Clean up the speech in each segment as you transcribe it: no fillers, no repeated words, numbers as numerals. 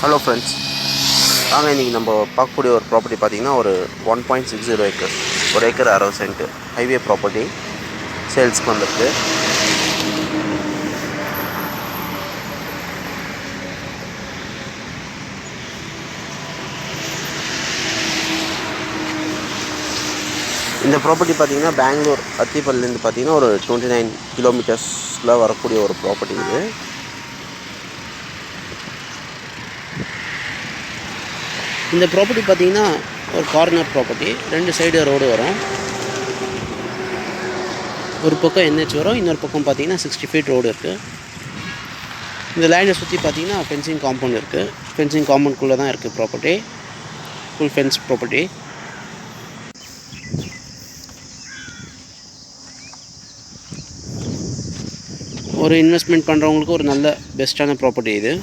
Hello friends, நாங்கள் இன்றைக்கி நம்ம பார்க்கக்கூடிய ஒரு ப்ராப்பர்ட்டி பார்த்திங்கன்னா ஒரு 1.60 ஏக்கர், ஒரு ஏக்கர் 60 சென்ட் ஹைவே ப்ராப்பர்ட்டி சேல்ஸ்க்கு வந்திருக்கு. இந்த ப்ராப்பர்ட்டி பார்த்திங்கன்னா பெங்களூர் அத்திப்பள்ளிலேருந்து பார்த்திங்கன்னா ஒரு 29 கிலோமீட்டர்ஸில் வரக்கூடிய ஒரு ப்ராப்பர்ட்டி இது. இந்த ப்ராப்பர்ட்டி பார்த்திங்கன்னா ஒரு கார்னர் ப்ராப்பர்ட்டி, 2 சைடு ரோடு வரும். ஒரு பக்கம் NH வரும், இன்னொரு பக்கம் பார்த்திங்கன்னா 60 ஃபீட் ரோடு இருக்குது. இந்த லேண்டை சுற்றி பார்த்திங்கன்னா ஃபென்சிங் காம்பவுண்ட் இருக்குது. ஃபென்சிங் காம்பவுண்ட்குள்ளே தான் இருக்குது ப்ராப்பர்ட்டி, ஃபுல் ஃபென்ஸ் ப்ராப்பர்ட்டி. ஒரு இன்வெஸ்ட்மெண்ட் பண்ணுறவங்களுக்கு ஒரு நல்ல பெஸ்ட்டான ப்ராப்பர்ட்டி இது.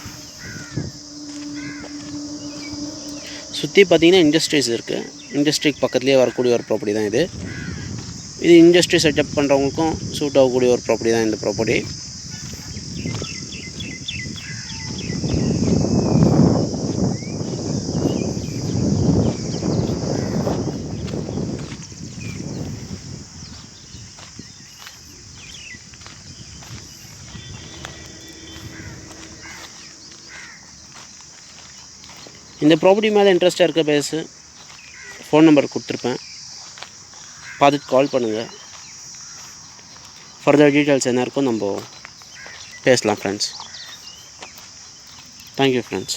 சுற்றி பார்த்திங்கன்னா இண்டஸ்ட்ரீஸ் இருக்குது. இண்டஸ்ட்ரிக்கு பக்கத்துலேயே வரக்கூடிய ஒரு ப்ராப்பர்ட்டி தான் இது. இது இண்டஸ்ட்ரி செட்டப் பண்ணுறவங்களுக்கும் சூட் ஆகக்கூடிய ஒரு ப்ராப்பர்ட்டி தான் இந்த ப்ராப்பர்ட்டி. இந்த ப்ராப்பர்ட்டி மேலே இன்ட்ரெஸ்ட்டாக இருக்க பேஸு ஃபோன் நம்பர் கொடுத்துருப்பேன், பார்த்துட்டு கால் பண்ணுங்கள். ஃபர்தர் டீட்டெயில்ஸ் என்ன இருக்கோ நம்ம பேசலாம் ஃப்ரெண்ட்ஸ். Thank you friends.